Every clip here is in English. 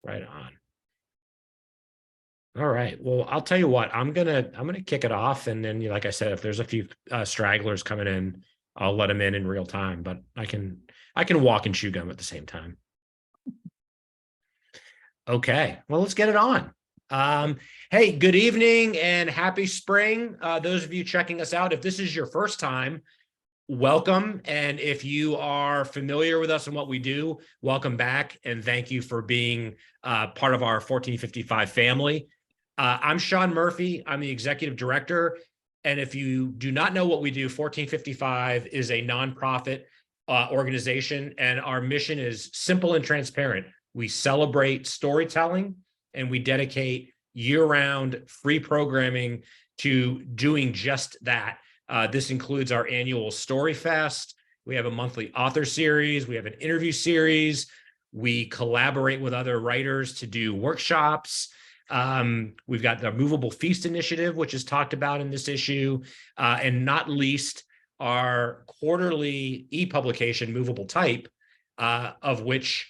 Right on. All right. Well, I'll tell you what. I'm gonna kick it off, and then, like I said, if there's a few stragglers coming in, I'll let them in real time. But I can walk and chew gum at the same time. Okay. Well, let's get it on. Um, hey, good evening and happy spring. Those of you checking us out, if this is your first time, welcome. And if you are familiar with us and what we do, welcome back. And thank you for being part of our 1455 family. I'm Sean Murphy. I'm the executive director. And if you do not know what we do, 1455 is a nonprofit organization, and our mission is simple and transparent. We celebrate storytelling, and we dedicate year-round free programming to doing just that. This includes our annual Story Fest. We have a monthly author series. We have an interview series. We collaborate with other writers to do workshops. We've got the Movable Feast initiative, which is talked about in this issue, and not least our quarterly e-publication, Movable Type, of which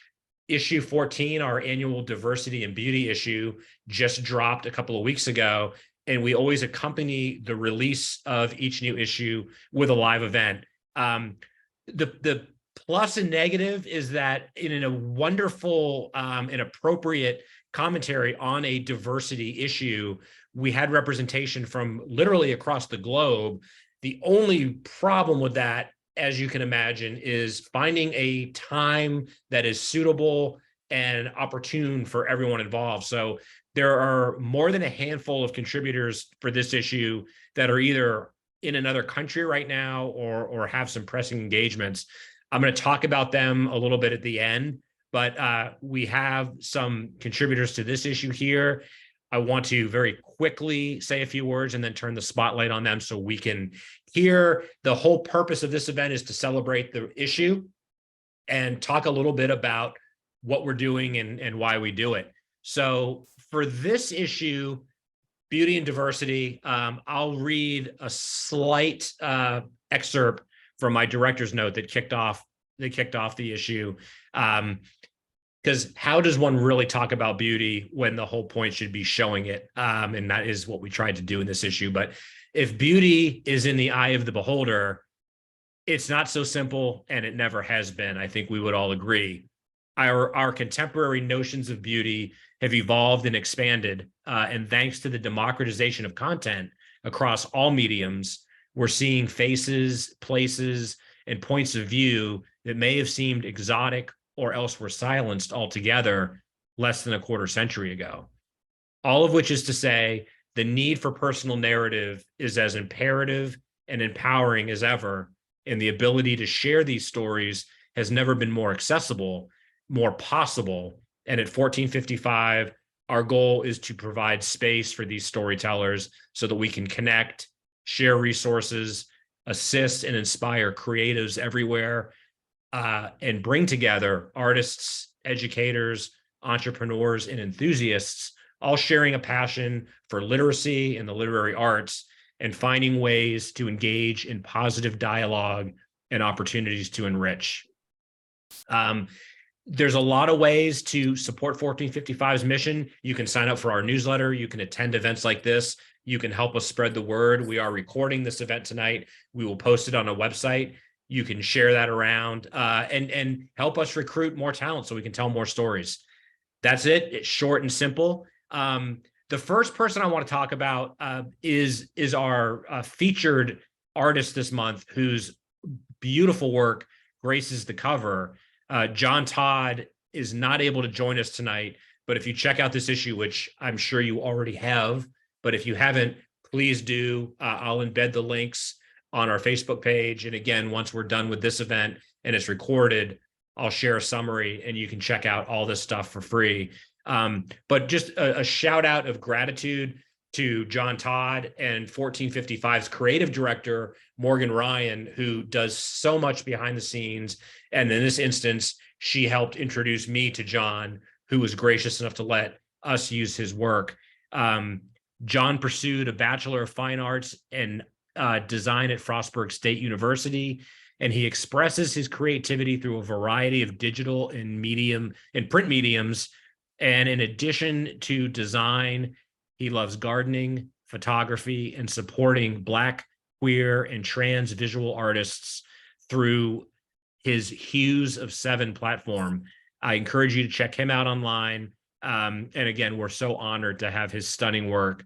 issue 14, our annual diversity and beauty issue, just dropped a couple of weeks ago. And we always accompany the release of each new issue with a live event. The plus and negative is that in a wonderful and appropriate commentary on a diversity issue, we had representation from literally across the globe. The only problem with that, as you can imagine, is finding a time that is suitable and opportune for everyone involved. So there are more than a handful of contributors for this issue that are either in another country right now or have some pressing engagements. I'm going to talk about them a little bit at the end, but we have some contributors to this issue here. I want to very quickly say a few words and then turn the spotlight on them so we can hear. The whole purpose of this event is to celebrate the issue and talk a little bit about what we're doing and why we do it. So for this issue, beauty and diversity, I'll read a slight excerpt from my director's note that kicked off the issue. Because how does one really talk about beauty when the whole point should be showing it? And that is what we tried to do in this issue. But if beauty is in the eye of the beholder, it's not so simple, and it never has been. I think we would all agree. Our contemporary notions of beauty have evolved and expanded, and thanks to the democratization of content across all mediums, we're seeing faces, places, and points of view that may have seemed exotic or else were silenced altogether less than a quarter century ago. All of which is to say, the need for personal narrative is as imperative and empowering as ever, and the ability to share these stories has never been more accessible, more possible. And at 1455, our goal is to provide space for these storytellers so that we can connect, share resources, assist and inspire creatives everywhere, and bring together artists, educators, entrepreneurs, and enthusiasts, all sharing a passion for literacy and the literary arts and finding ways to engage in positive dialogue and opportunities to enrich. There's a lot of ways to support 1455's mission. You can sign up for our newsletter. You can attend events like this. You can help us spread the word. We are recording this event tonight. We will post it on a website. You can share that around and help us recruit more talent so we can tell more stories. That's it. It's short and simple. The first person I want to talk about is our featured artist this month, whose beautiful work graces the cover. John Todd is not able to join us tonight, but if you check out this issue, which I'm sure you already have, but if you haven't, please do. I'll embed the links on our Facebook page. And again, once we're done with this event and it's recorded, I'll share a summary and you can check out all this stuff for free. But just a shout out of gratitude to John Todd and 1455's creative director, Morgan Ryan, who does so much behind the scenes. And in this instance, she helped introduce me to John, who was gracious enough to let us use his work. John pursued a Bachelor of Fine Arts and design at Frostburg State University, and he expresses his creativity through a variety of digital and print mediums, And in addition to design, he loves gardening, photography, and supporting Black, queer, and trans visual artists through his Hues of Seven platform. I encourage you to check him out online. And again, we're so honored to have his stunning work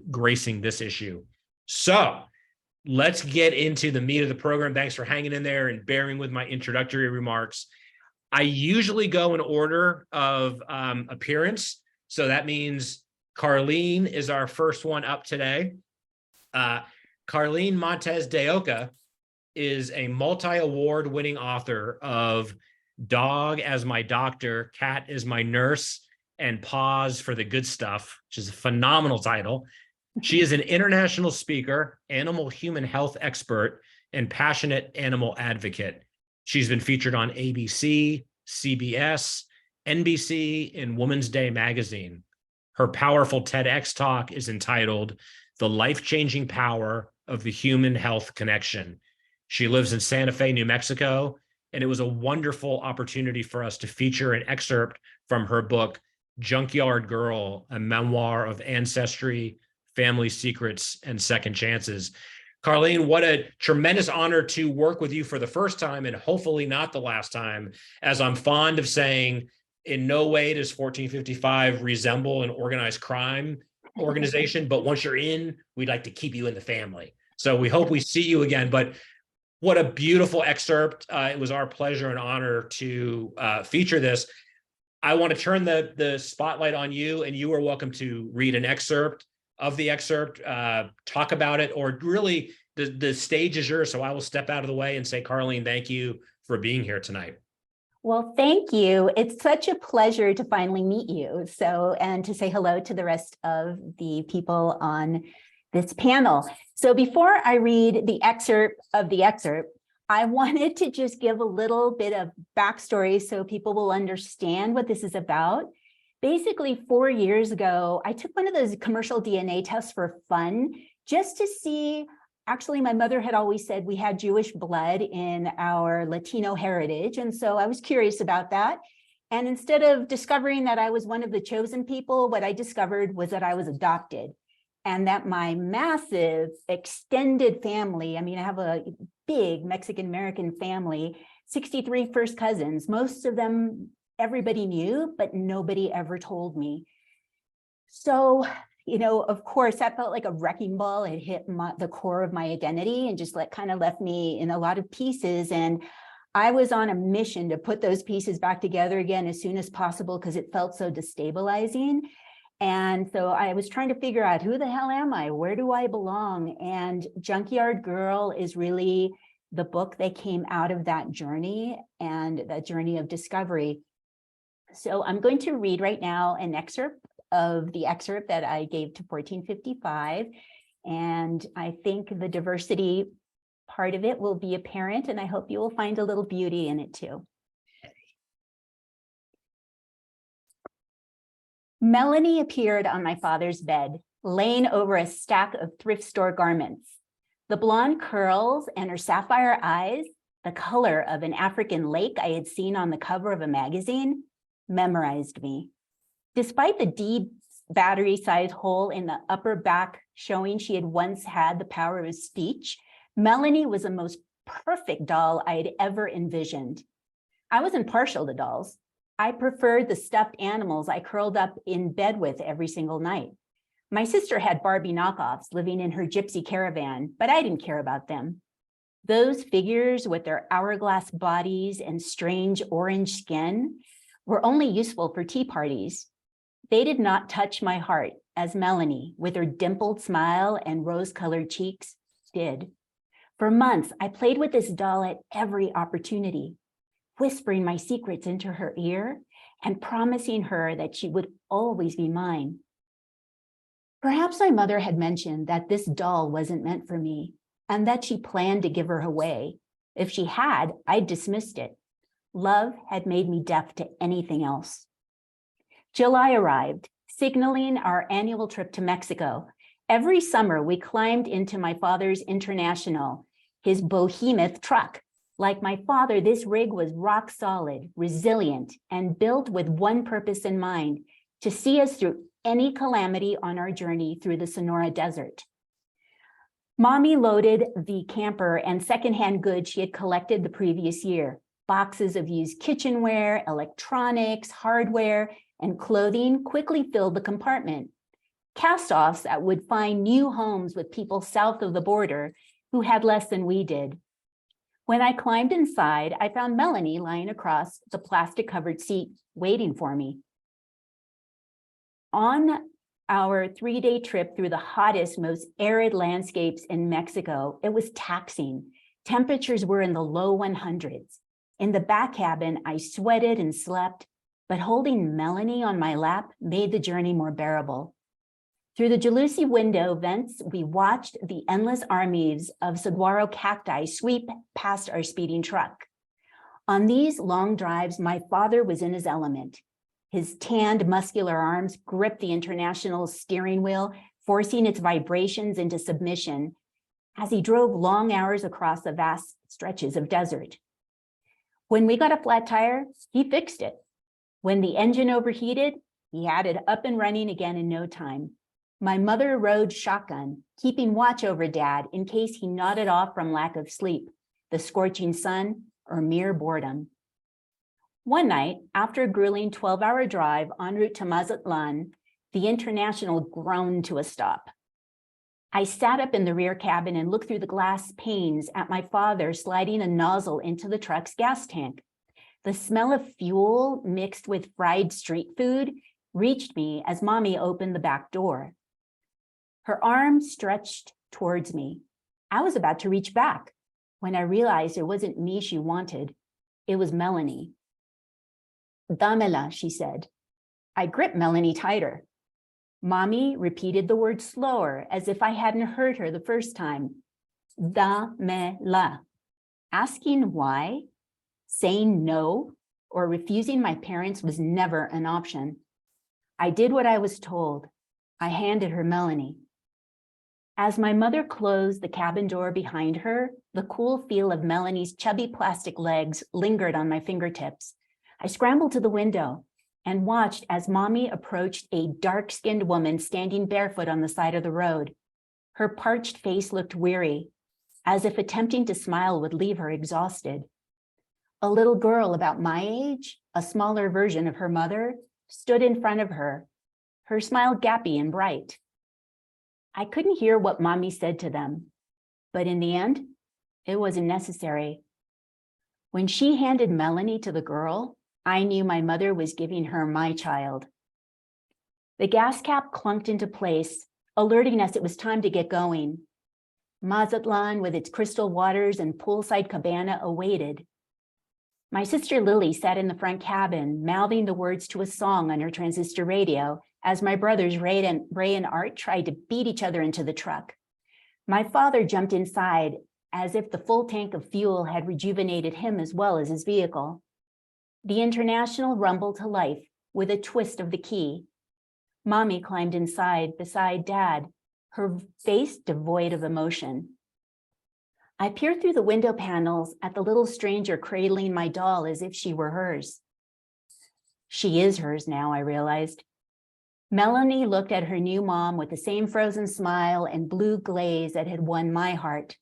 gracing this issue. So let's get into the meat of the program. Thanks for hanging in there and bearing with my introductory remarks. I usually go in order of appearance. So that means Carlene is our first one up today. Carlene Montes de Oca is a multi-award winning author of Dog as My Doctor, Cat is My Nurse, and Pause for the Good Stuff, which is a phenomenal title. She is an international speaker, animal human health expert, and passionate animal advocate. She's been featured on ABC, CBS, NBC, and Women's Day magazine. Her powerful TEDx talk is entitled The Life-Changing Power of the Human Health Connection. She lives in Santa Fe, New Mexico, and it was a wonderful opportunity for us to feature an excerpt from her book, Junkyard Girl, a memoir of ancestry, family secrets, and second chances. Carlene, what a tremendous honor to work with you for the first time and hopefully not the last time. As I'm fond of saying, in no way does 1455 resemble an organized crime organization, but once you're in, we'd like to keep you in the family. So we hope we see you again. But what a beautiful excerpt. It was our pleasure and honor to feature this. I want to turn the spotlight on you, and you are welcome to read an excerpt of the excerpt, talk about it, or really the stage is yours. So I will step out of the way and say, Carlene, thank you for being here tonight. Well, thank you. It's such a pleasure to finally meet you. And to say hello to the rest of the people on this panel. So before I read the excerpt of the excerpt, I wanted to just give a little bit of backstory so people will understand what this is about. Basically, 4 years ago, I took one of those commercial DNA tests for fun, just to see. Actually, my mother had always said we had Jewish blood in our Latino heritage. And so I was curious about that. And instead of discovering that I was one of the chosen people, what I discovered was that I was adopted, and that my massive extended family, I mean, I have a big Mexican-American family, 63 first cousins, most of them everybody knew, but nobody ever told me. So, of course, that felt like a wrecking ball. It hit the core of my identity and just kind of left me in a lot of pieces. And I was on a mission to put those pieces back together again as soon as possible because it felt so destabilizing. And so I was trying to figure out, who the hell am I? Where do I belong? And Junkyard Girl is really the book that came out of that journey and that journey of discovery. So I'm going to read right now an excerpt of the excerpt that I gave to 1455. And I think the diversity part of it will be apparent, and I hope you will find a little beauty in it too. Melanie appeared on my father's bed, laying over a stack of thrift store garments. The blonde curls and her sapphire eyes, the color of an African lake I had seen on the cover of a magazine, memorized me. Despite the deep battery-sized hole in the upper back showing she had once had the power of speech, Melanie was the most perfect doll I had ever envisioned. I wasn't partial to dolls. I preferred the stuffed animals I curled up in bed with every single night. My sister had Barbie knockoffs living in her gypsy caravan, but I didn't care about them. Those figures with their hourglass bodies and strange orange skin were only useful for tea parties. They did not touch my heart as Melanie, with her dimpled smile and rose-colored cheeks, did. For months, I played with this doll at every opportunity, whispering my secrets into her ear and promising her that she would always be mine. Perhaps my mother had mentioned that this doll wasn't meant for me and that she planned to give her away. If she had, I'd dismissed it. Love had made me deaf to anything else. July arrived, signaling our annual trip to Mexico. Every summer, we climbed into my father's International, his behemoth truck, Like my father, this rig was rock solid, resilient, and built with one purpose in mind, to see us through any calamity on our journey through the Sonora Desert. Mommy loaded the camper and secondhand goods she had collected the previous year. Boxes of used kitchenware, electronics, hardware, and clothing quickly filled the compartment. Cast-offs that would find new homes with people south of the border who had less than we did. When I climbed inside, I found Melanie lying across the plastic-covered seat waiting for me. On our 3-day trip through the hottest, most arid landscapes in Mexico, it was taxing. Temperatures were in the low 100s. In the back cabin, I sweated and slept, but holding Melanie on my lap made the journey more bearable. Through the jalousie window vents, we watched the endless armies of saguaro cacti sweep past our speeding truck. On these long drives, my father was in his element. His tanned, muscular arms gripped the International steering wheel, forcing its vibrations into submission as he drove long hours across the vast stretches of desert. When we got a flat tire, he fixed it. When the engine overheated, he had it up and running again in no time. My mother rode shotgun, keeping watch over Dad in case he nodded off from lack of sleep, the scorching sun, or mere boredom. One night, after a grueling 12-hour drive en route to Mazatlan, the International groaned to a stop. I sat up in the rear cabin and looked through the glass panes at my father sliding a nozzle into the truck's gas tank. The smell of fuel mixed with fried street food reached me as Mommy opened the back door. Her arm stretched towards me. I was about to reach back when I realized it wasn't me she wanted. It was Melanie. Dámela, she said. I gripped Melanie tighter. Mommy repeated the word slower, as if I hadn't heard her the first time. Dámela. Asking why, saying no, or refusing my parents was never an option. I did what I was told. I handed her Melanie. As my mother closed the cabin door behind her, the cool feel of Melanie's chubby plastic legs lingered on my fingertips. I scrambled to the window and watched as Mommy approached a dark-skinned woman standing barefoot on the side of the road. Her parched face looked weary, as if attempting to smile would leave her exhausted. A little girl about my age, a smaller version of her mother, stood in front of her, her smile gappy and bright. I couldn't hear what Mommy said to them, but in the end, it wasn't necessary. When she handed Melanie to the girl, I knew my mother was giving her my child. The gas cap clunked into place, alerting us it was time to get going. Mazatlan, with its crystal waters and poolside cabana, awaited. My sister Lily sat in the front cabin, mouthing the words to a song on her transistor radio, as my brothers Ray and Art tried to beat each other into the truck. My father jumped inside as if the full tank of fuel had rejuvenated him as well as his vehicle. The International rumbled to life with a twist of the key. Mommy climbed inside beside Dad, her face devoid of emotion. I peered through the window panels at the little stranger cradling my doll as if she were hers. She is hers now, I realized. Melanie looked at her new mom with the same frozen smile and blue glaze that had won my heart.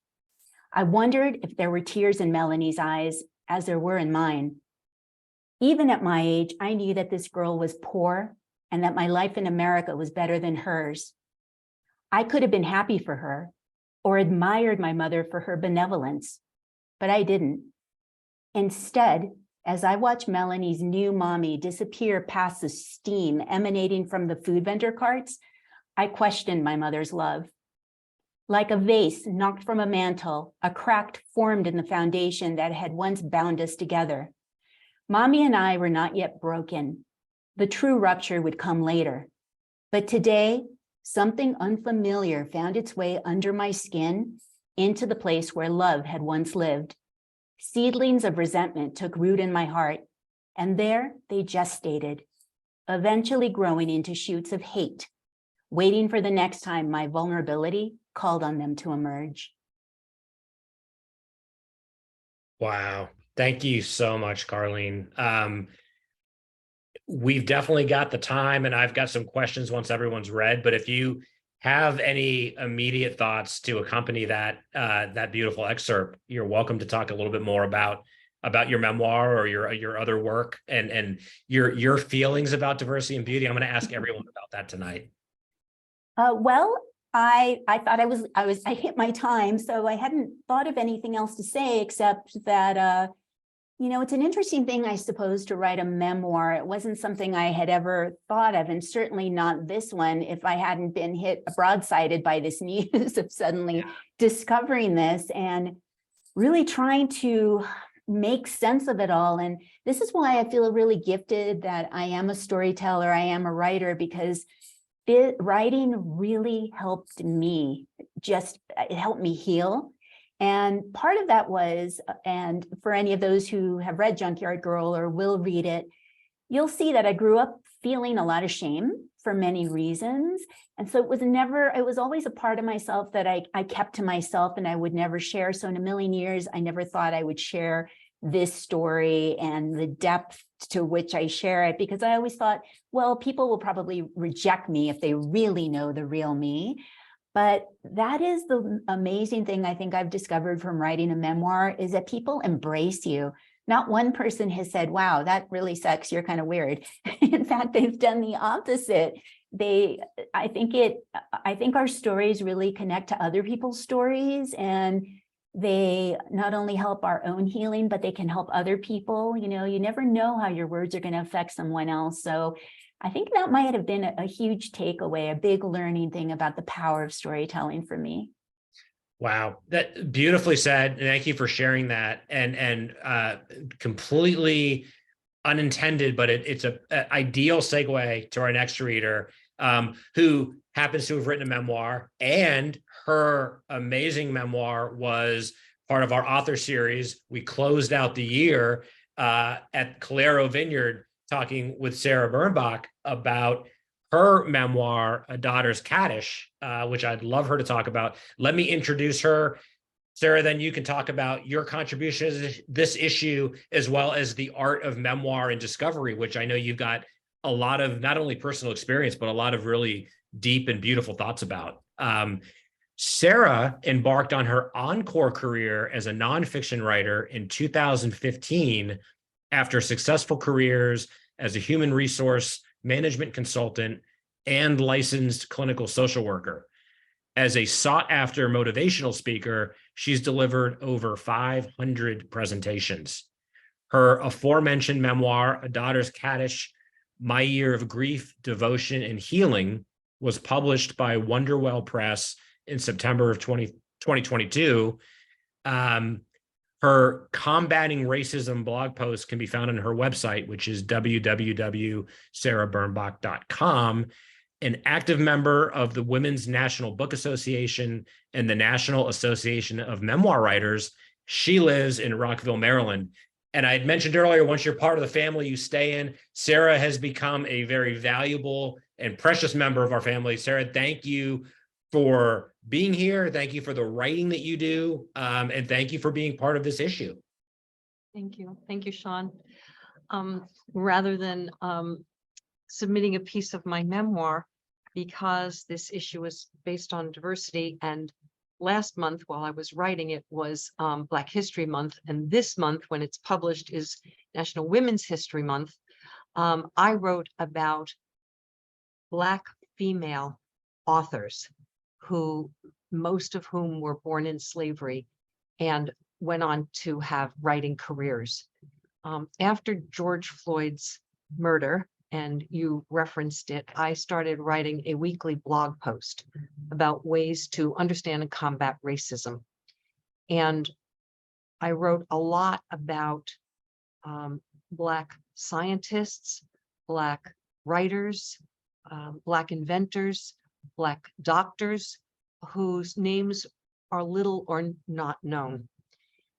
I wondered if there were tears in Melanie's eyes, as there were in mine. Even at my age, I knew that this girl was poor and that my life in America was better than hers. I could have been happy for her or admired my mother for her benevolence, but I didn't. Instead, as I watched Melanie's new mommy disappear past the steam emanating from the food vendor carts, I questioned my mother's love. Like a vase knocked from a mantle, a crack formed in the foundation that had once bound us together. Mommy and I were not yet broken. The true rupture would come later. But today, something unfamiliar found its way under my skin into the place where love had once lived. Seedlings of resentment took root in my heart, and there they gestated, eventually growing into shoots of hate, waiting for the next time my vulnerability called on them to emerge. Wow. Thank you so much, Carlene. We've definitely got the time, and I've got some questions once everyone's read. But if you have any immediate thoughts to accompany that beautiful excerpt, you're welcome to talk a little bit more about your memoir or your other work and your feelings about diversity and beauty. I'm going to ask everyone about that tonight. Well, I thought I hit my time, so I hadn't thought of anything else to say except that it's an interesting thing, I suppose, to write a memoir. It wasn't something I had ever thought of, and certainly not this one if I hadn't been hit broadsided by this news of suddenly discovering this and really trying to make sense of it all. And this is why I feel really gifted that I am a storyteller, I am a writer, because writing really helped me. It helped me heal. And part of that was, and for any of those who have read Junkyard Girl or will read it, you'll see that I grew up feeling a lot of shame for many reasons. And so it was always a part of myself that I kept to myself and I would never share. So in a million years, I never thought I would share this story and the depth to which I share it, because I always thought, well, people will probably reject me if they really know the real me. But that is the amazing thing I think I've discovered from writing a memoir, is that people embrace you. Not one person has said, wow, that really sucks, you're kind of weird. In fact, they've done the opposite. I think our stories really connect to other people's stories, and they not only help our own healing, but they can help other people. You never know how your words are going to affect someone else. So I think that might have been a huge takeaway, a big learning thing about the power of storytelling for me. Wow, that beautifully said. Thank you for sharing that. And completely unintended, but it's a ideal segue to our next reader, who happens to have written a memoir, and her amazing memoir was part of our author series. We closed out the year at Calero Vineyard talking with Sarah Birnbach about her memoir, A Daughter's Kaddish, which I'd love her to talk about. Let me introduce her. Sarah, then you can talk about your contribution to this issue, as well as the art of memoir and discovery, which I know you've got a lot of not only personal experience, but a lot of really deep and beautiful thoughts about. Sarah embarked on her encore career as a nonfiction writer in 2015 after successful careers as a human resource management consultant and licensed clinical social worker. As a sought-after motivational speaker, she's delivered over 500 presentations. Her aforementioned memoir, A Daughter's Kaddish, My Year of Grief, Devotion, and Healing, was published by Wonderwell Press in September of 2022. Her Combating Racism blog post can be found on her website, which is www.sarahbirnbach.com. An active member of the Women's National Book Association and the National Association of Memoir Writers. She lives in Rockville, Maryland. And I had mentioned earlier, once you're part of the family you stay in, Sarah has become a very valuable and precious member of our family. Sarah, thank you for being here. Thank you for the writing that you do. And thank you for being part of this issue. Thank you. Thank you, Sean. Rather than submitting a piece of my memoir, because this issue is based on diversity, and last month while I was writing it was Black History Month, and this month when it's published is National Women's History Month, I wrote about Black female authors, who most of whom were born in slavery and went on to have writing careers. After George Floyd's murder, and you referenced it, I started writing a weekly blog post about ways to understand and combat racism. And I wrote a lot about Black scientists, Black writers, Black inventors, Black doctors, whose names are little or not known.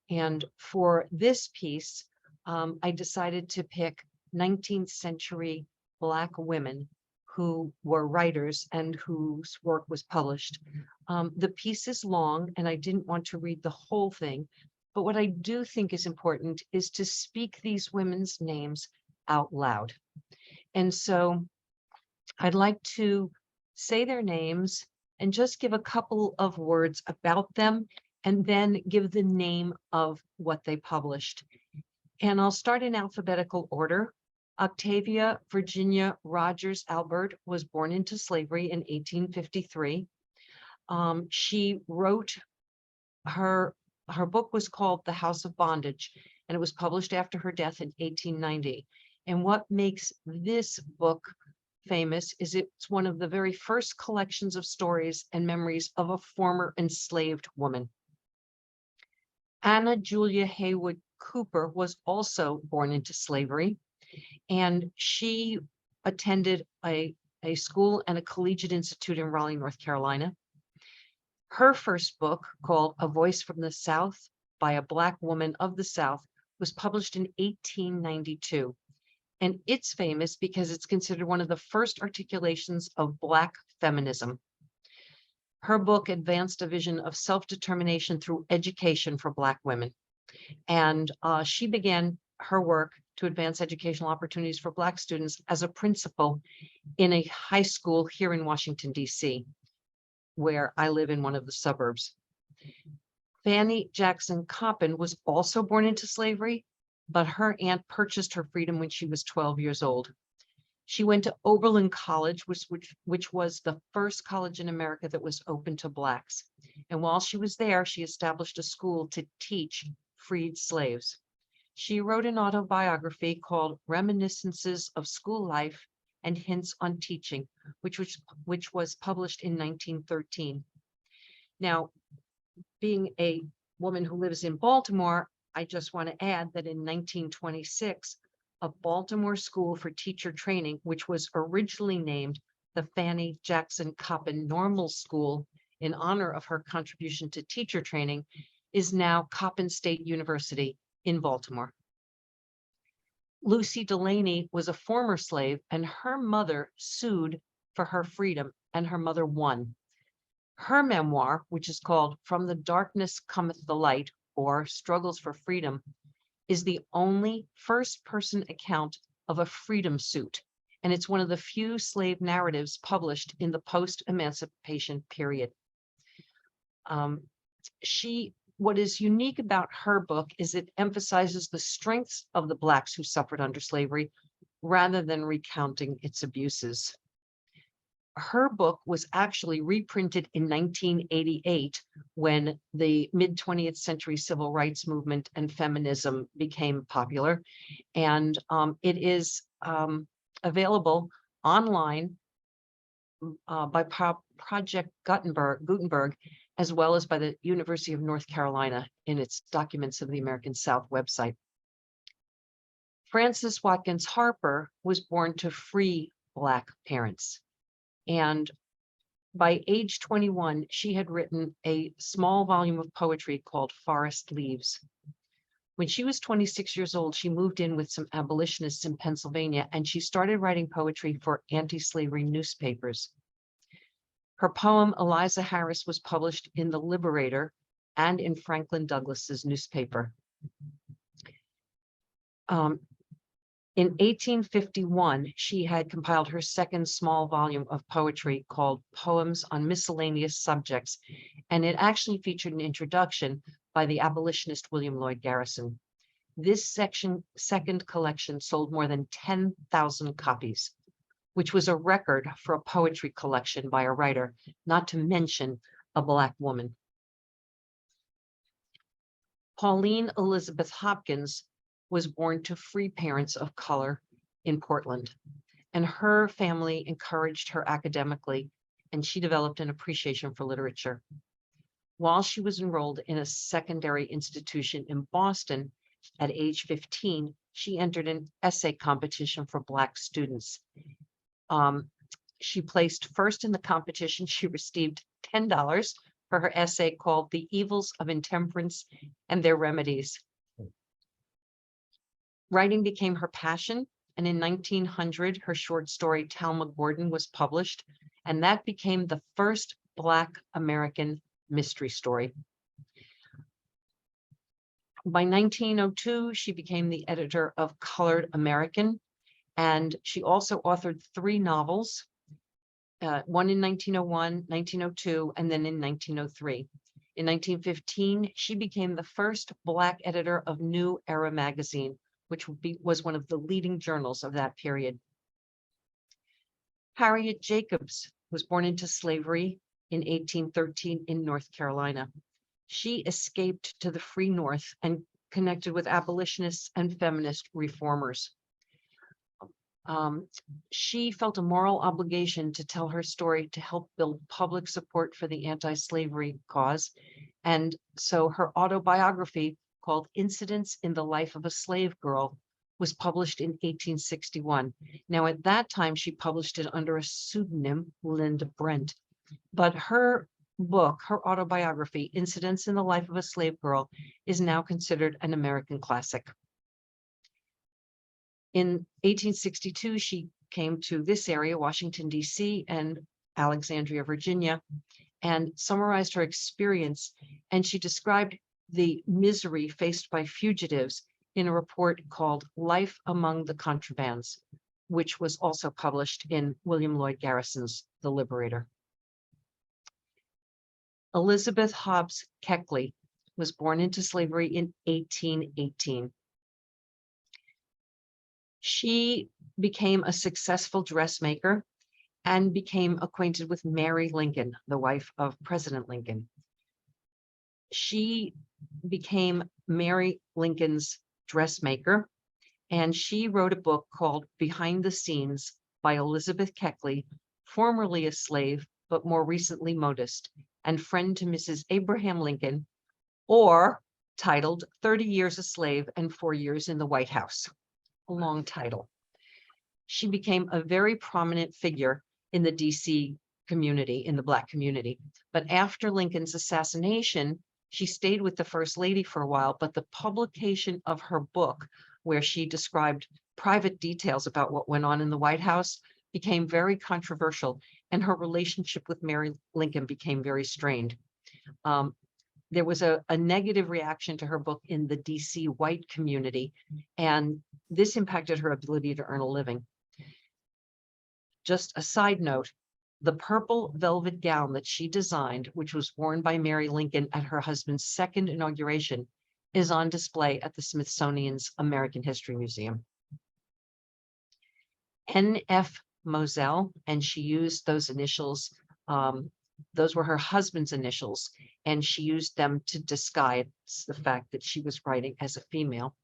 And for this piece, I decided to pick 19th century Black women who were writers and whose work was published. The piece is long, and I didn't want to read the whole thing, But what I do think is important is to speak these women's names out loud. And so I'd like to say their names and just give a couple of words about them, and then give the name of what they published. And I'll start in alphabetical order. Octavia Virginia Rogers Albert was born into slavery in 1853. She wrote her book was called The House of Bondage, and it was published after her death in 1890. And what makes this book famous is it's one of the very first collections of stories and memories of a former enslaved woman. Anna Julia Haywood Cooper was also born into slavery, and she attended a school and a collegiate institute in Raleigh, North Carolina. Her first book, called A Voice from the South by a Black Woman of the South, was published in 1892. And it's famous because it's considered one of the first articulations of Black feminism. Her book advanced a vision of self-determination through education for Black women. And she began her work to advance educational opportunities for Black students as a principal in a high school here in Washington, D.C., where I live in one of the suburbs. Fanny Jackson Coppin was also born into slavery, but her aunt purchased her freedom when she was 12 years old. She went to Oberlin College, which was the first college in America that was open to Blacks. And while she was there, she established a school to teach freed slaves. She wrote an autobiography called Reminiscences of School Life and Hints on Teaching, which was published in 1913. Now, being a woman who lives in Baltimore, I just want to add that in 1926, a Baltimore School for Teacher Training, which was originally named the Fanny Jackson Coppin Normal School in honor of her contribution to teacher training, is now Coppin State University in Baltimore. Lucy Delaney was a former slave, and her mother sued for her freedom, and her mother won. Her memoir, which is called From the Darkness Cometh the Light, or Struggles for Freedom, is the only first-person account of a freedom suit, and it's one of the few slave narratives published in the post-emancipation period. What is unique about her book is it emphasizes the strengths of the Blacks who suffered under slavery rather than recounting its abuses. Her book was actually reprinted in 1988 when the mid-20th century civil rights movement and feminism became popular. And it is available online by Project Gutenberg, as well as by the University of North Carolina in its Documents of the American South website. Frances Watkins Harper was born to free Black parents. And by age 21, she had written a small volume of poetry called Forest Leaves. When she was 26 years old, she moved in with some abolitionists in Pennsylvania, and she started writing poetry for anti-slavery newspapers. Her poem, Eliza Harris, was published in The Liberator and in Franklin Douglas's newspaper. In 1851, she had compiled her second small volume of poetry called Poems on Miscellaneous Subjects, and it actually featured an introduction by the abolitionist William Lloyd Garrison. This second collection sold more than 10,000 copies, which was a record for a poetry collection by a writer, not to mention a Black woman. Pauline Elizabeth Hopkins was born to free parents of color in Portland, and her family encouraged her academically, and she developed an appreciation for literature. While she was enrolled in a secondary institution in Boston at age 15, she entered an essay competition for Black students. She placed first in the competition. She received $10 for her essay called The Evils of Intemperance and Their Remedies. Writing became her passion, and in 1900, her short story Talma Gordon was published, and that became the first Black American mystery story. By 1902, she became the editor of Colored American, and she also authored 3 novels, one in 1901, 1902, and then in 1903. In 1915, she became the first Black editor of New Era magazine, which was one of the leading journals of that period. Harriet Jacobs was born into slavery in 1813 in North Carolina. She escaped to the free North and connected with abolitionists and feminist reformers. She felt a moral obligation to tell her story to help build public support for the anti-slavery cause. And so her autobiography, called Incidents in the Life of a Slave Girl, was published in 1861. Now, at that time, she published it under a pseudonym, Linda Brent. But her book, her autobiography, Incidents in the Life of a Slave Girl, is now considered an American classic. In 1862, she came to this area, Washington, D.C. and Alexandria, Virginia, and summarized her experience. And she described the misery faced by fugitives in a report called Life Among the Contrabands, which was also published in William Lloyd Garrison's The Liberator. Elizabeth Hobbs Keckley was born into slavery in 1818. She became a successful dressmaker and became acquainted with Mary Lincoln, the wife of President Lincoln. She became Mary Lincoln's dressmaker, and she wrote a book called Behind the Scenes by Elizabeth Keckley, formerly a slave, but more recently modist, and friend to Mrs. Abraham Lincoln, or titled 30 Years a Slave and 4 Years in the White House. A long title. She became a very prominent figure in the DC community, in the Black community. But after Lincoln's assassination, she stayed with the First Lady for a while, but the publication of her book, where she described private details about what went on in the White House, became very controversial, and her relationship with Mary Lincoln became very strained. There was a negative reaction to her book in the DC white community, and this impacted her ability to earn a living. Just a side note, the purple velvet gown that she designed, which was worn by Mary Lincoln at her husband's second inauguration, is on display at the Smithsonian's American History Museum. N.F. Moselle, and she used those initials, those were her husband's initials, and she used them to disguise the fact that she was writing as a female.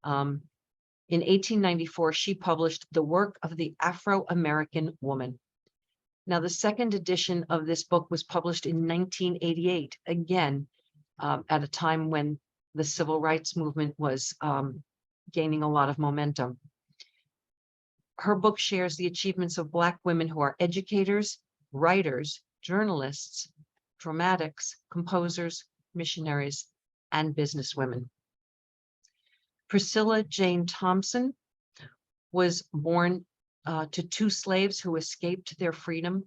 In 1894, she published The Work of the Afro-American Woman. Now, the second edition of this book was published in 1988, again, at a time when the civil rights movement was gaining a lot of momentum. Her book shares the achievements of Black women who are educators, writers, journalists, dramatics, composers, missionaries, and businesswomen. Priscilla Jane Thompson was born to 2 slaves who escaped to freedom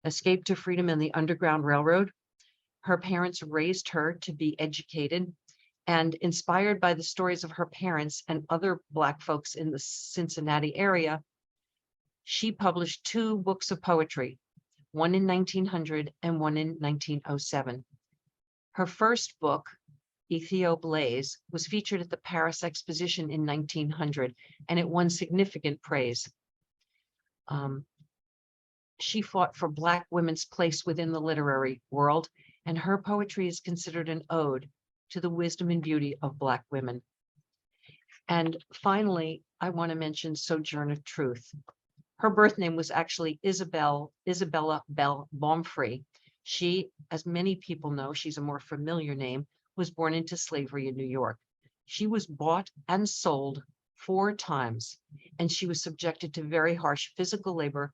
in the Underground Railroad. Her parents raised her to be educated, and inspired by the stories of her parents and other Black folks in the Cincinnati area, she published 2 books of poetry, one in 1900 and one in 1907. Her first book, Ethiop Lays, was featured at the Paris Exposition in 1900, and it won significant praise. She fought for Black women's place within the literary world, and her poetry is considered an ode to the wisdom and beauty of Black women. And finally, I want to mention Sojourner Truth. Her birth name was actually Isabella Bell Baumfree. She, as many people know, she's a more familiar name, was born into slavery in New York. She was bought and sold 4 times, and she was subjected to very harsh physical labor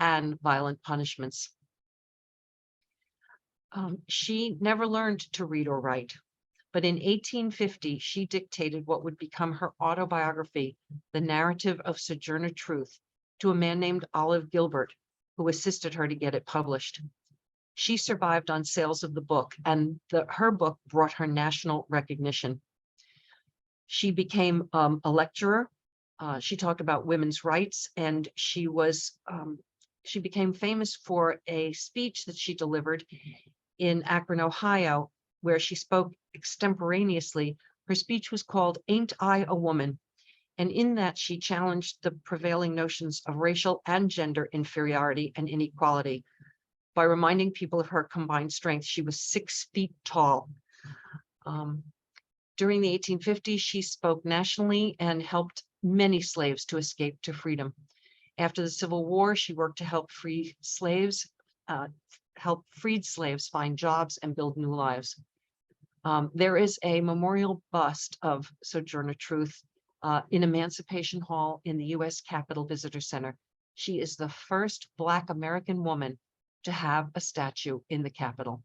and violent punishments. She never learned to read or write, but in 1850, she dictated what would become her autobiography, The Narrative of Sojourner Truth, to a man named Olive Gilbert, who assisted her to get it published. She survived on sales of the book, and her book brought her national recognition. She became a lecturer. She talked about women's rights, and she became famous for a speech that she delivered in Akron, Ohio, where she spoke extemporaneously. Her speech was called "Ain't I a Woman?" And in that, she challenged the prevailing notions of racial and gender inferiority and inequality by reminding people of her combined strength. She was 6 feet tall. During the 1850s, she spoke nationally and helped many slaves to escape to freedom. After the Civil War, she worked to help freed slaves find jobs and build new lives. There is a memorial bust of Sojourner Truth in Emancipation Hall in the U.S. Capitol Visitor Center. She is the first Black American woman to have a statue in the Capitol.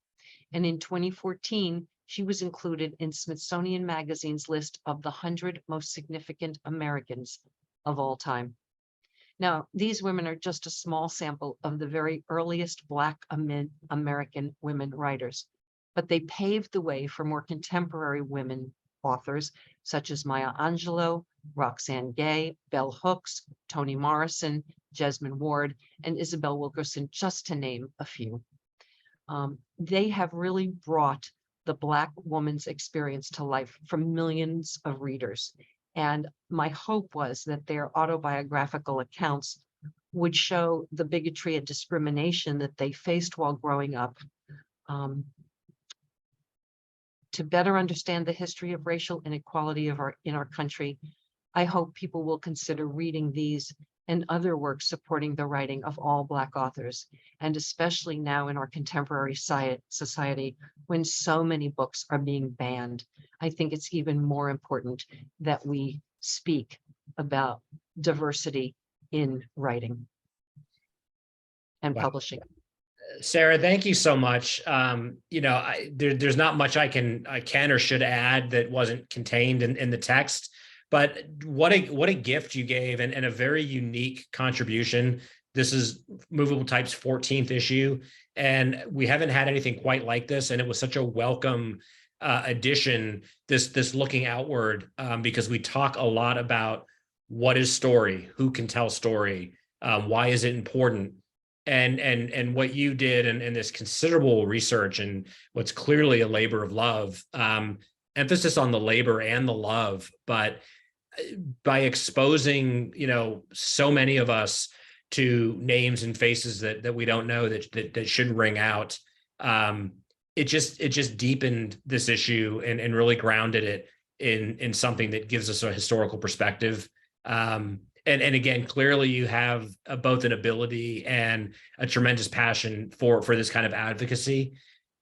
And in 2014, she was included in Smithsonian Magazine's list of the 100 most significant Americans of all time. Now, these women are just a small sample of the very earliest Black American women writers, but they paved the way for more contemporary women authors, such as Maya Angelou, Roxane Gay, Bell Hooks, Toni Morrison, Jesmyn Ward, and Isabel Wilkerson, just to name a few. They have really brought the Black woman's experience to life for millions of readers. And my hope was that their autobiographical accounts would show the bigotry and discrimination that they faced while growing up. To better understand the history of racial inequality in our country, I hope people will consider reading these and other works supporting the writing of all Black authors, and especially now in our contemporary society, when so many books are being banned. I think it's even more important that we speak about diversity in writing and publishing. Sarah, thank you so much. There's not much I can or should add that wasn't contained in the text, but what a gift you gave, and a very unique contribution. This is Movable Type's 14th issue, and we haven't had anything quite like this, and it was such a welcome addition, this looking outward, because we talk a lot about what is story, who can tell story, why is it important. And what you did, and this considerable research, and what's clearly a labor of love, emphasis on the labor and the love, but by exposing, so many of us to names and faces that we don't know that should ring out, it just deepened this issue and really grounded it in something that gives us a historical perspective. And again, clearly you have both an ability and a tremendous passion for this kind of advocacy.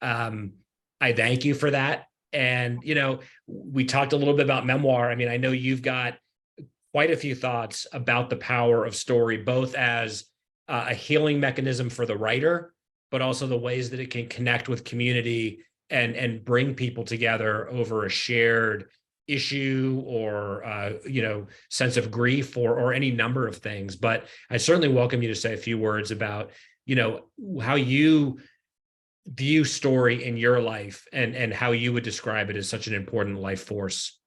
I thank you for that. And, we talked a little bit about memoir. I mean, I know you've got quite a few thoughts about the power of story, both as a healing mechanism for the writer, but also the ways that it can connect with community and bring people together over a shared issue or sense of grief or any number of things. But I certainly welcome you to say a few words about how you view story in your life and how you would describe it as such an important life force.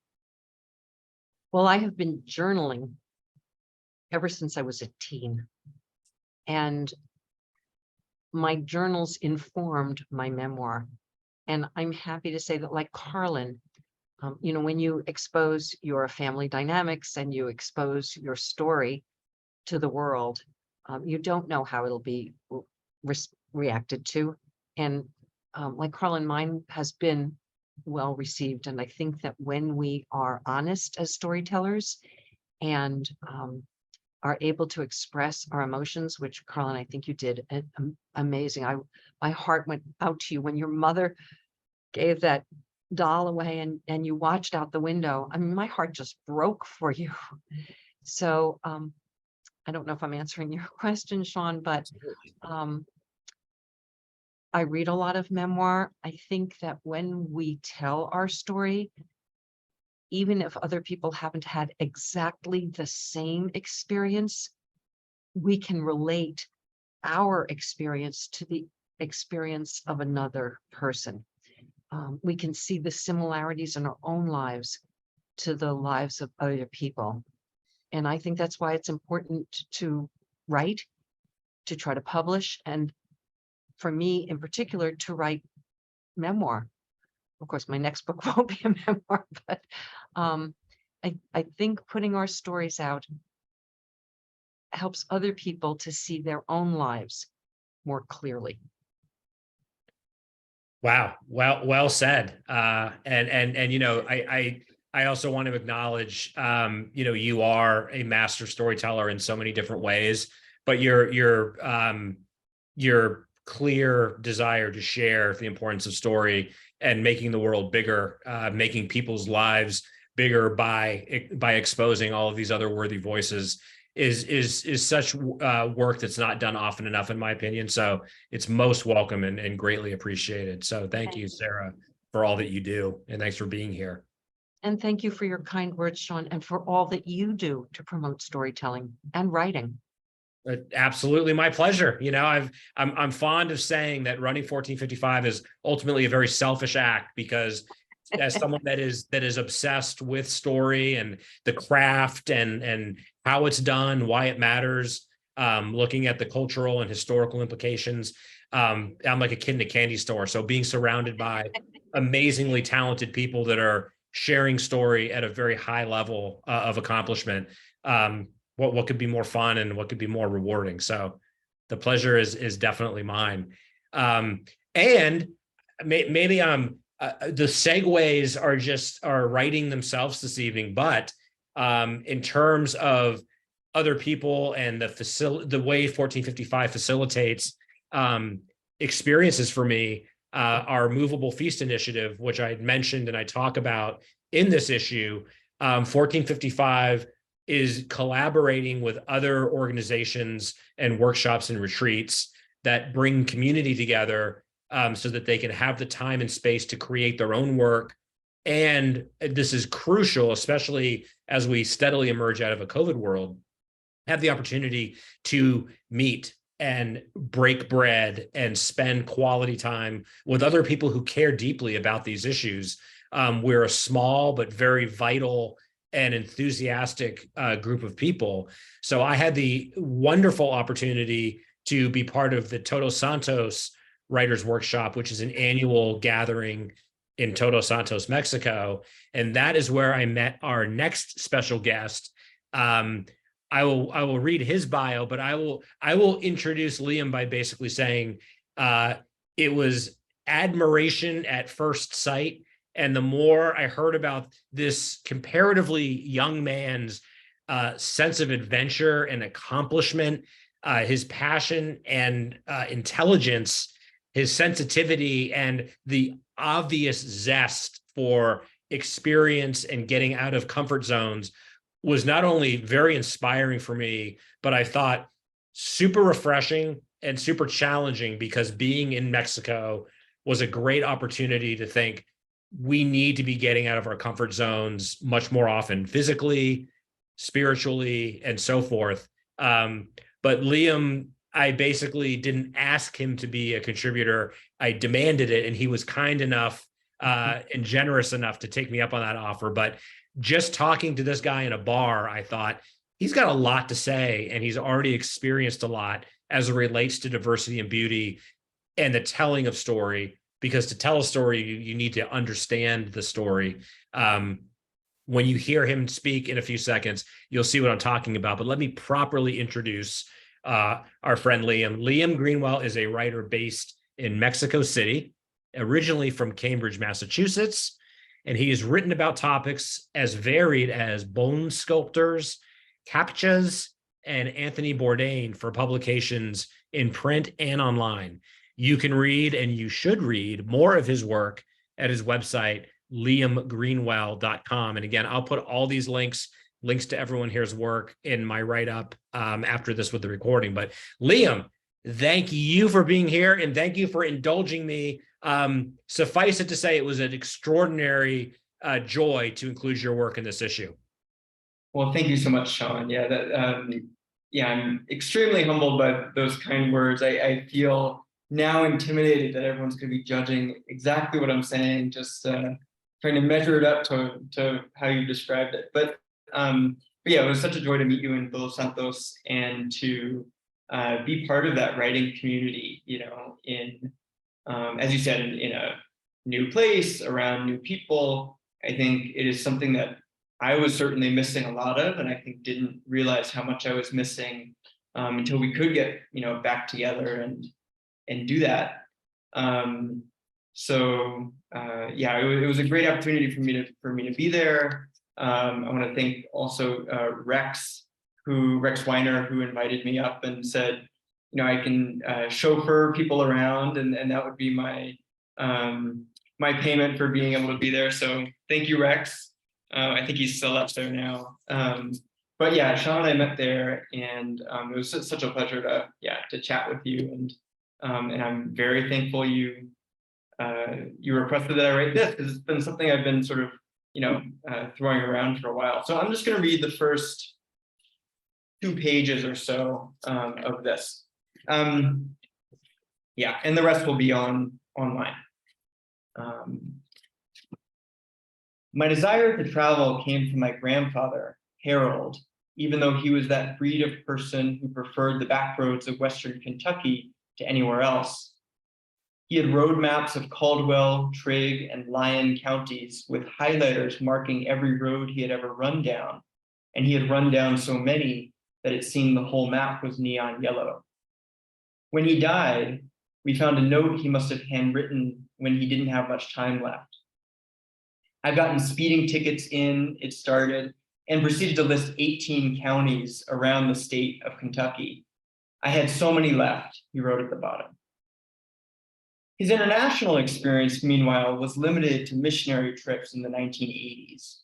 Well, I have been journaling ever since I was a teen, and my journals informed my memoir. And I'm happy to say that, like Carlin, when you expose your family dynamics and you expose your story to the world, you don't know how it'll be reacted to. And like Carlin, mine has been well received. And I think that when we are honest as storytellers and are able to express our emotions, which Carlin, I think you did amazing. My heart went out to you when your mother gave that doll away and you watched out the window. I mean, my heart just broke for you. So I don't know if I'm answering your question, Sean, but I read a lot of memoir. I think that when we tell our story, even if other people haven't had exactly the same experience, we can relate our experience to the experience of another person. We can see the similarities in our own lives to the lives of other people. And I think that's why it's important to write, to try to publish, and for me in particular, to write memoir. Of course, my next book won't be a memoir, but I think putting our stories out helps other people to see their own lives more clearly. Wow. Well said. And you know, I also want to acknowledge, you know, you are a master storyteller in so many different ways, but your clear desire to share the importance of story and making the world bigger, making people's lives bigger by exposing all of these other worthy voices is such work that's not done often enough, in my opinion. So it's most welcome and greatly appreciated. So thank you, Sarah, for all that you do, and thanks for being here. And thank you for your kind words, Sean, and for all that you do to promote storytelling and writing. Absolutely, my pleasure. You know, I'm fond of saying that running 1455 is ultimately a very selfish act, because as someone that is obsessed with story and the craft and how it's done, why it matters, looking at the cultural and historical implications, I'm like a kid in a candy store. So being surrounded by amazingly talented people that are sharing story at a very high level of accomplishment, what could be more fun and what could be more rewarding? So the pleasure is definitely mine. And maybe the segues are writing themselves this evening, but in terms of other people and the way 1455 facilitates experiences for me, our Movable Feast initiative, which I had mentioned and I talk about in this issue, 1455 is collaborating with other organizations and workshops and retreats that bring community together, so that they can have the time and space to create their own work. And this is crucial, especially as we steadily emerge out of a COVID world, have the opportunity to meet and break bread and spend quality time with other people who care deeply about these issues. We're a small but very vital and enthusiastic group of people. So I had the wonderful opportunity to be part of the Todos Santos Writers Workshop, which is an annual gathering in Todos Santos, Mexico. And that is where I met our next special guest. I will read his bio, but I will introduce Liam by basically saying it was admiration at first sight. And the more I heard about this comparatively young man's sense of adventure and accomplishment, his passion and intelligence, his sensitivity, and the obvious zest for experience and getting out of comfort zones was not only very inspiring for me, but I thought super refreshing and super challenging, because being in Mexico was a great opportunity to think we need to be getting out of our comfort zones much more often, physically, spiritually, and so forth. But Liam, I basically didn't ask him to be a contributor. I demanded it, and he was kind enough and generous enough to take me up on that offer. But just talking to this guy in a bar, I thought he's got a lot to say, and he's already experienced a lot as it relates to diversity and beauty and the telling of story. Because to tell a story, you need to understand the story. When you hear him speak in a few seconds, you'll see what I'm talking about. But let me properly introduce our friend Liam. Liam Greenwell is a writer based in Mexico City, originally from Cambridge, Massachusetts. And he has written about topics as varied as bone sculptors, captchas, and Anthony Bourdain for publications in print and online. You can read, and you should read, more of his work at his website, liamgreenwell.com. And again, I'll put all these links to everyone here's work in my write-up after this with the recording. But Liam, thank you for being here, and thank you for indulging me. Suffice it to say, it was an extraordinary joy to include your work in this issue. Well, thank you so much, Sean. Yeah, I'm extremely humbled by those kind words. I feel now intimidated that everyone's going to be judging exactly what I'm saying just trying to measure it up to how you described it. But yeah, it was such a joy to meet you in Los Santos and to be part of that writing community, you know, in, as you said, in a new place, around new people. I think it is something that I was certainly missing a lot of, and I think didn't realize how much I was missing until we could get, you know, back together and do that. Yeah, it was a great opportunity for me to be there. I want to thank also Rex Weiner, who invited me up and said, you know, I can chauffeur people around, and that would be my my payment for being able to be there. So thank you, Rex. I think he's still up there now. But yeah, Sean and I met there, and it was such a pleasure to chat with you, and I'm very thankful you requested that I write this, because it's been something I've been sort of, you know, throwing around for a while. So I'm just going to read the first 2 pages or so of this. Yeah, and the rest will be online. My desire to travel came from my grandfather, Harold, even though he was that breed of person who preferred the back roads of Western Kentucky to anywhere else. He had road maps of Caldwell, Trigg, and Lyon counties with highlighters marking every road he had ever run down, and he had run down so many that it seemed the whole map was neon yellow. When he died, we found a note he must have handwritten when he didn't have much time left. I've gotten speeding tickets in, it started, and proceeded to list 18 counties around the state of Kentucky. I had so many left, he wrote at the bottom. His international experience, meanwhile, was limited to missionary trips in the 1980s,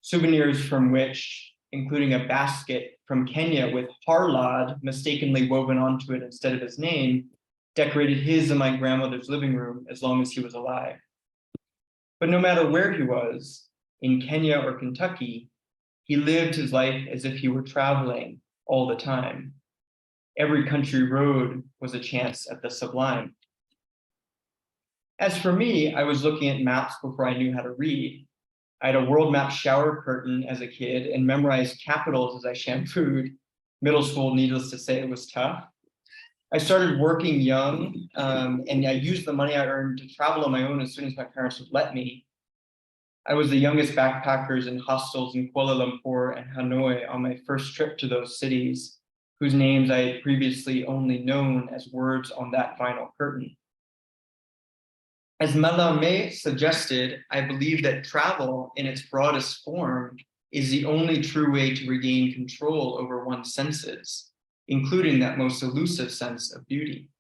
souvenirs from which, including a basket from Kenya with Harlod mistakenly woven onto it instead of his name, decorated his and my grandmother's living room as long as he was alive. But no matter where he was, in Kenya or Kentucky, he lived his life as if he were traveling all the time. Every country road was a chance at the sublime. As for me, I was looking at maps before I knew how to read. I had a world map shower curtain as a kid and memorized capitals as I shampooed. Middle school, needless to say, it was tough. I started working young, and I used the money I earned to travel on my own as soon as my parents would let me. I was the youngest backpackers in hostels in Kuala Lumpur and Hanoi on my first trip to those cities, whose names I had previously only known as words on that vinyl curtain. As Mallarmé suggested, I believe that travel in its broadest form is the only true way to regain control over one's senses, including that most elusive sense of beauty.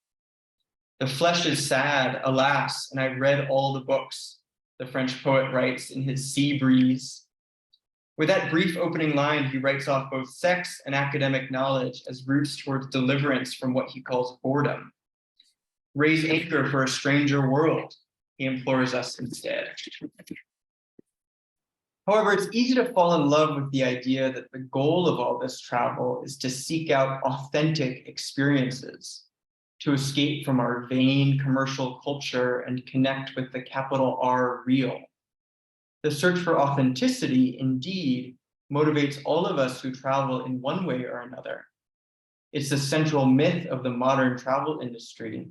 The flesh is sad, alas, and I've read all the books, the French poet writes in his Sea Breeze. With that brief opening line, he writes off both sex and academic knowledge as routes towards deliverance from what he calls boredom. Raise anchor for a stranger world, he implores us instead. However, it's easy to fall in love with the idea that the goal of all this travel is to seek out authentic experiences, to escape from our vain commercial culture and connect with the capital R real. The search for authenticity, indeed, motivates all of us who travel in one way or another. It's the central myth of the modern travel industry,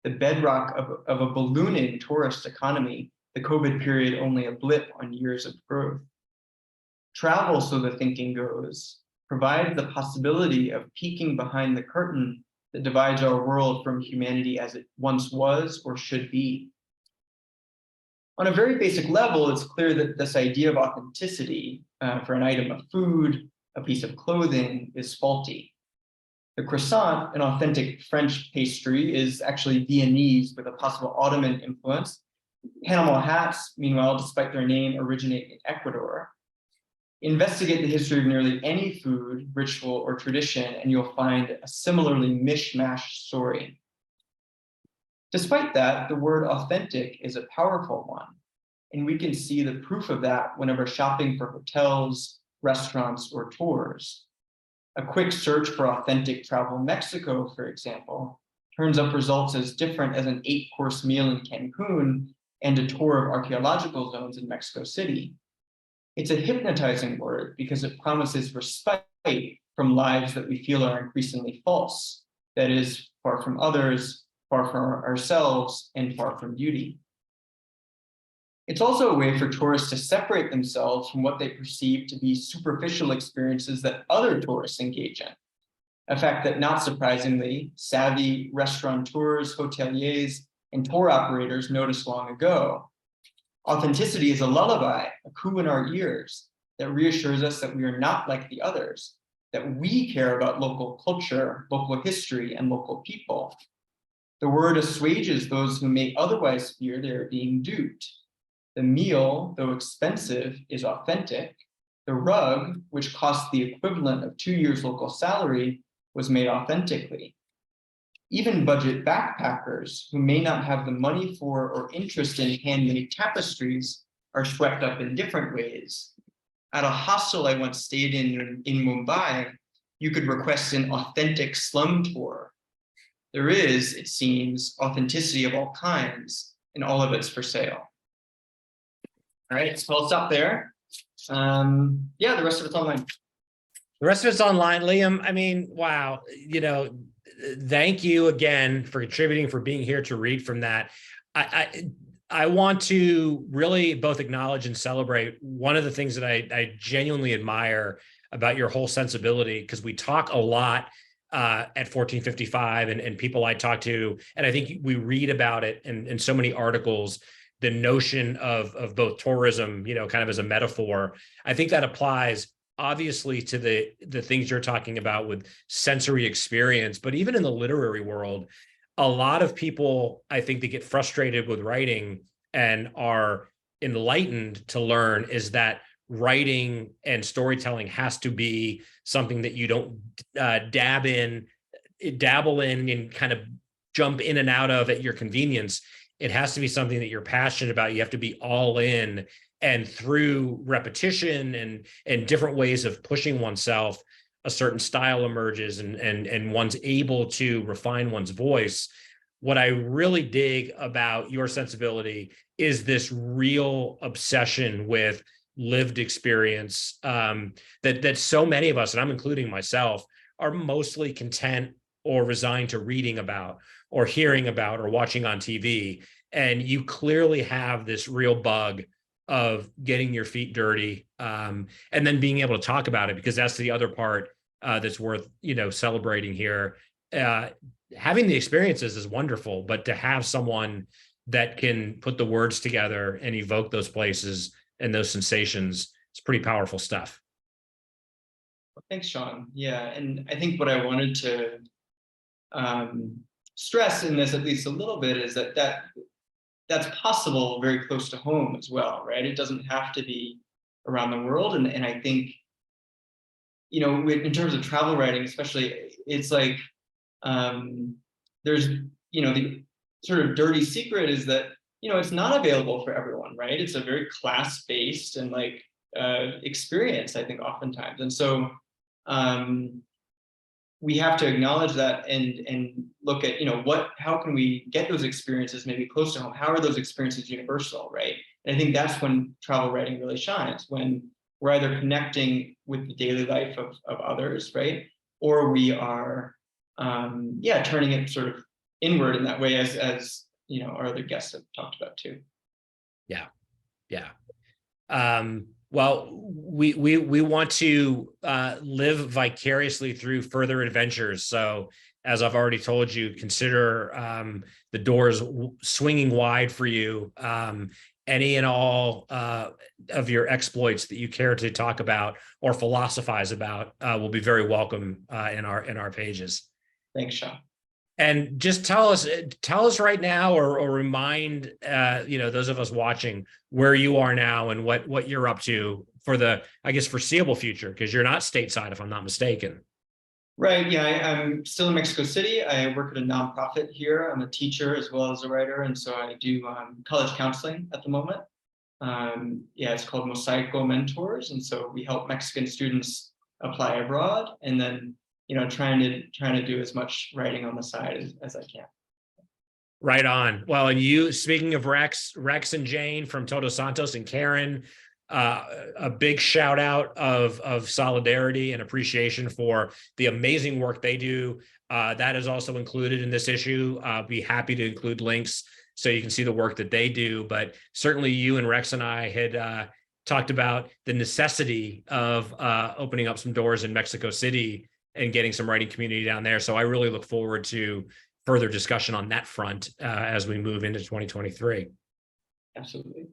the bedrock of a ballooning tourist economy, the COVID period only a blip on years of growth. Travel, so the thinking goes, provides the possibility of peeking behind the curtain that divides our world from humanity as it once was or should be. On a very basic level, it's clear that this idea of authenticity for an item of food, a piece of clothing, is faulty. The croissant, an authentic French pastry, is actually Viennese with a possible Ottoman influence. Panama hats, meanwhile, despite their name, originate in Ecuador. Investigate the history of nearly any food, ritual, or tradition, and you'll find a similarly mishmashed story. Despite that, the word authentic is a powerful one, and we can see the proof of that whenever shopping for hotels, restaurants, or tours. A quick search for authentic travel Mexico, for example, turns up results as different as an 8-course meal in Cancun and a tour of archaeological zones in Mexico City. It's a hypnotizing word because it promises respite from lives that we feel are increasingly false, that is, far from others, far from ourselves, and far from beauty. It's also a way for tourists to separate themselves from what they perceive to be superficial experiences that other tourists engage in. A fact that, not surprisingly, savvy restaurateurs, hoteliers, and tour operators noticed long ago. Authenticity is a lullaby, a coo in our ears, that reassures us that we are not like the others, that we care about local culture, local history, and local people. The word assuages those who may otherwise fear they are being duped. The meal, though expensive, is authentic. The rug, which costs the equivalent of 2 years' local salary, was made authentically. Even budget backpackers who may not have the money for or interest in handmade tapestries are swept up in different ways. At a hostel I once stayed in Mumbai, you could request an authentic slum tour. There is, it seems, authenticity of all kinds, and all of it's for sale. All right, so I'll stop there. Yeah, the rest of it's online. The rest of it's online, Liam. I mean, wow, thank you again for contributing, for being here to read from that. I want to really both acknowledge and celebrate one of the things that I genuinely admire about your whole sensibility, because we talk a lot at 1455 and people I talk to, and I think we read about it in so many articles, the notion of both tourism, kind of as a metaphor. I think that applies obviously to the things you're talking about with sensory experience, but even in the literary world, a lot of people, I think, that get frustrated with writing and are enlightened to learn is that writing and storytelling has to be something that you don't dabble in and kind of jump in and out of at your convenience. It has to be something that you're passionate about. You have to be all in, and through repetition and different ways of pushing oneself, a certain style emerges and one's able to refine one's voice. What I really dig about your sensibility is this real obsession with lived experience that so many of us, and I'm including myself, are mostly content or resigned to reading about or hearing about or watching on TV. And you clearly have this real bug of getting your feet dirty and then being able to talk about it, because that's the other part that's worth celebrating here. Having the experiences is wonderful, but to have someone that can put the words together and evoke those places and those sensations, it's pretty powerful stuff. Well, thanks, Sean. Yeah, and I think what I wanted to stress in this, at least a little bit, is that's possible very close to home as well, right? It doesn't have to be around the world. And I think, in terms of travel writing, especially, it's like there's, the sort of dirty secret is that, it's not available for everyone, right? It's a very class-based and experience, I think, oftentimes. And so we have to acknowledge that and look at, how can we get those experiences maybe close to home? How are those experiences universal, right? And I think that's when travel writing really shines, when we're either connecting with the daily life of others, right? Or we are, turning it sort of inward in that way, as our other guests have talked about too. Yeah. Well, we want to live vicariously through further adventures. So, as I've already told you, consider the doors swinging wide for you. Any and all of your exploits that you care to talk about or philosophize about will be very welcome in our pages. Thanks, Sean. And just tell us right now, or remind those of us watching where you are now and what you're up to for the, I guess, foreseeable future, because you're not stateside, if I'm not mistaken. Right. Yeah, I'm still in Mexico City. I work at a nonprofit here. I'm a teacher as well as a writer, and so I do college counseling at the moment. It's called Mosaico Mentors, and so we help Mexican students apply abroad, and then trying to do as much writing on the side as I can. Right on. Well, and you, speaking of Rex and Jane from Todos Santos and Karen, a big shout out of solidarity and appreciation for the amazing work they do. That is also included in this issue. I'll be happy to include links so you can see the work that they do. But certainly you and Rex and I had talked about the necessity of opening up some doors in Mexico City and getting some writing community down there. So I really look forward to further discussion on that front as we move into 2023. Absolutely.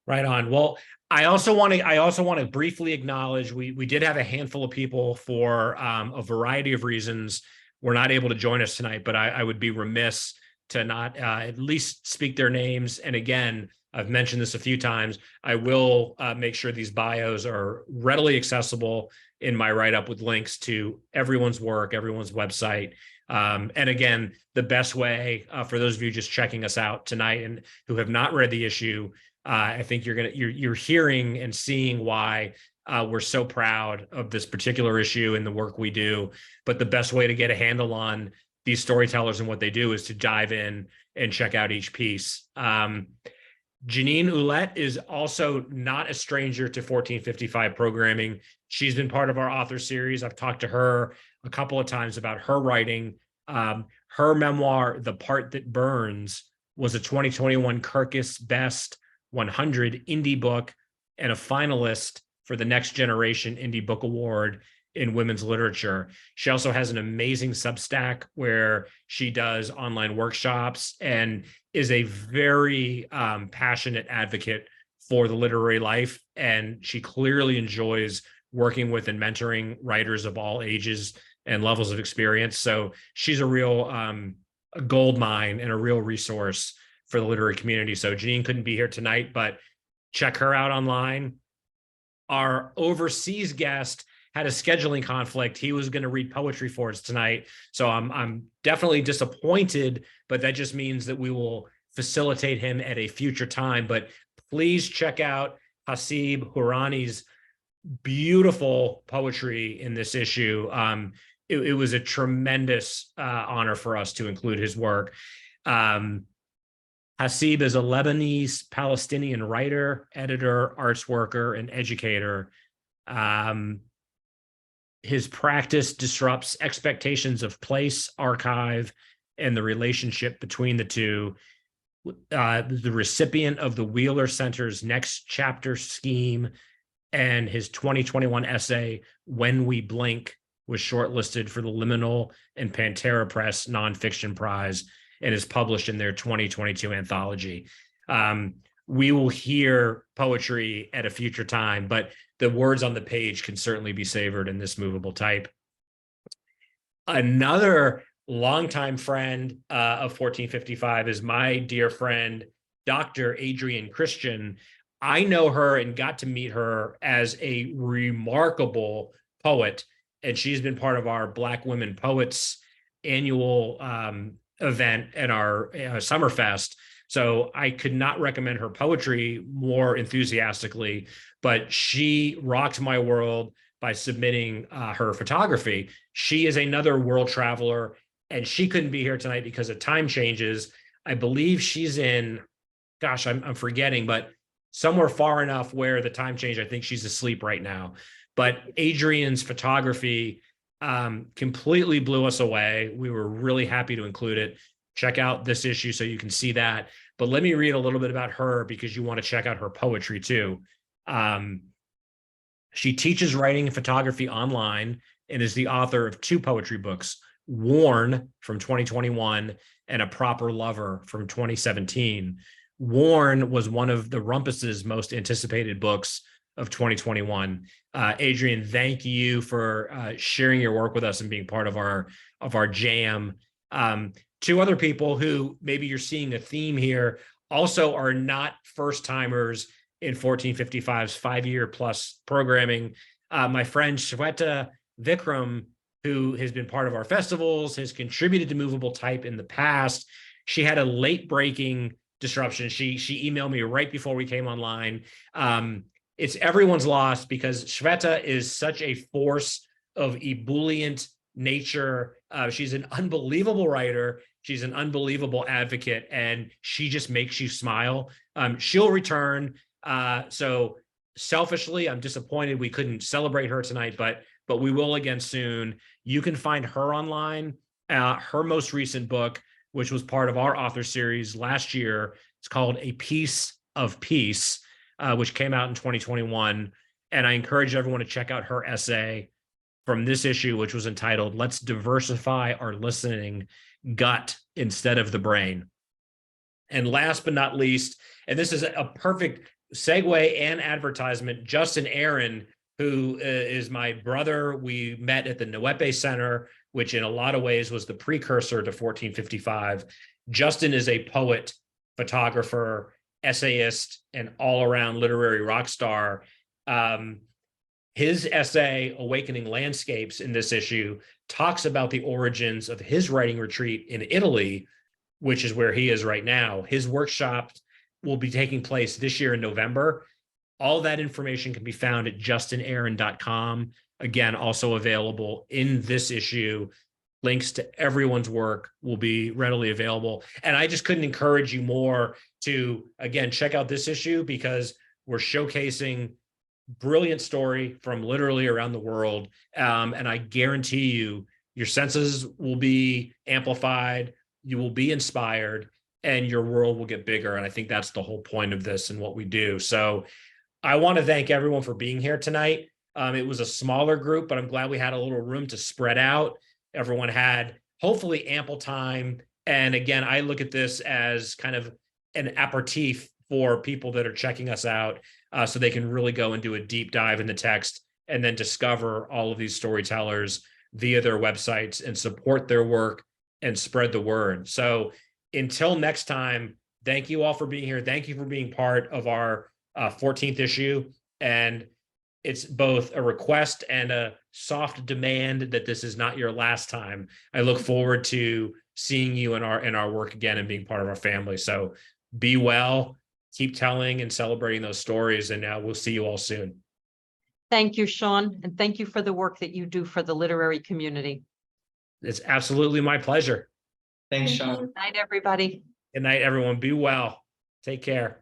Right on. Well, I also want to briefly acknowledge we did have a handful of people for a variety of reasons were not able to join us tonight, but I would be remiss to not at least speak their names. And again, I've mentioned this a few times. I will make sure these bios are readily accessible in my write-up with links to everyone's work, everyone's website. And again, the best way for those of you just checking us out tonight and who have not read the issue, I think you're hearing and seeing why we're so proud of this particular issue and the work we do. But the best way to get a handle on these storytellers and what they do is to dive in and check out each piece. Janine Ouellette is also not a stranger to 1455 programming. She's been part of our author series. I've talked to her a couple of times about her writing. Her memoir, The Part That Burns, was a 2021 Kirkus Best 100 indie book and a finalist for the Next Generation Indie Book Award in women's literature. She also has an amazing Substack where she does online workshops and is a very passionate advocate for the literary life. And she clearly enjoys working with and mentoring writers of all ages and levels of experience. So she's a real a gold mine and a real resource for the literary community. So Janine couldn't be here tonight, but check her out online. Our overseas guest had a scheduling conflict. He was going to read poetry for us tonight. So I'm definitely disappointed, but that just means that we will facilitate him at a future time. But please check out Hasib Hourani's beautiful poetry in this issue. It was a tremendous honor for us to include his work. Hasib is a Lebanese Palestinian writer, editor, arts worker, and educator. His practice disrupts expectations of place, archive, and the relationship between the two. The recipient of the Wheeler Center's Next Chapter scheme and his 2021 essay, When We Blink, was shortlisted for the Liminal and Pantera Press Nonfiction Prize and is published in their 2022 anthology. We will hear poetry at a future time, but the words on the page can certainly be savored in this movable type. Another longtime friend of 1455 is my dear friend, Dr. Adrienne Christian. I know her and got to meet her as a remarkable poet, and she's been part of our Black Women Poets annual event at our Summerfest. So I could not recommend her poetry more enthusiastically, but she rocked my world by submitting her photography. She is another world traveler, and she couldn't be here tonight because of time changes. I believe she's in, gosh, I'm forgetting, but somewhere far enough where the time change, I think she's asleep right now. But Adrienne's photography completely blew us away. We were really happy to include it. Check out this issue so you can see that. But let me read a little bit about her because you want to check out her poetry too. She teaches writing and photography online and is the author of 2 poetry books, Worn from 2021 and A Proper Lover from 2017. Worn was one of the Rumpus's most anticipated books of 2021. Adrienne, thank you for sharing your work with us and being part of our jam. 2 other people who maybe you're seeing a theme here also are not first timers in 1455's 5-year plus programming. My friend Shweta Vikram, who has been part of our festivals, has contributed to Movable Type in the past. She had a late breaking disruption. She emailed me right before we came online. It's everyone's loss because Shweta is such a force of ebullient nature She's an unbelievable writer. She's an unbelievable advocate, and she just makes you smile. She'll return. So selfishly, I'm disappointed we couldn't celebrate her tonight, but we will again soon. You can find her online. Her most recent book, which was part of our author series last year, it's called A Piece of Peace, which came out in 2021. And I encourage everyone to check out her essay from this issue, which was entitled, "Let's Diversify Our Listening Gut Instead of the Brain." And last but not least, and this is a perfect segue and advertisement, Justin Aaron, who is my brother. We met at the Nuepe Center, which in a lot of ways was the precursor to 1455. Justin is a poet, photographer, essayist, and all-around literary rock star. His essay, Awakening Landscapes, in this issue, talks about the origins of his writing retreat in Italy, which is where he is right now. His workshop will be taking place this year in November. All that information can be found at justinaaron.com. Again, also available in this issue. Links to everyone's work will be readily available. And I just couldn't encourage you more to, again, check out this issue, because we're showcasing brilliant story from literally around the world. And I guarantee you, your senses will be amplified, you will be inspired, and your world will get bigger. And I think that's the whole point of this and what we do. So I want to thank everyone for being here tonight. It was a smaller group, but I'm glad we had a little room to spread out. Everyone had hopefully ample time. And again, I look at this as kind of an aperitif for people that are checking us out, so they can really go and do a deep dive in the text and then discover all of these storytellers via their websites and support their work and spread the word. So until next time, thank you all for being here. Thank you for being part of our 14th issue. And it's both a request and a soft demand that this is not your last time. I look forward to seeing you in our work again and being part of our family. So be well, keep telling and celebrating those stories, and we'll see you all soon. Thank you, Sean, and thank you for the work that you do for the literary community. It's absolutely my pleasure. Thanks, Thank Sean. you. Good night, everybody. Good night, everyone. Be well. Take care.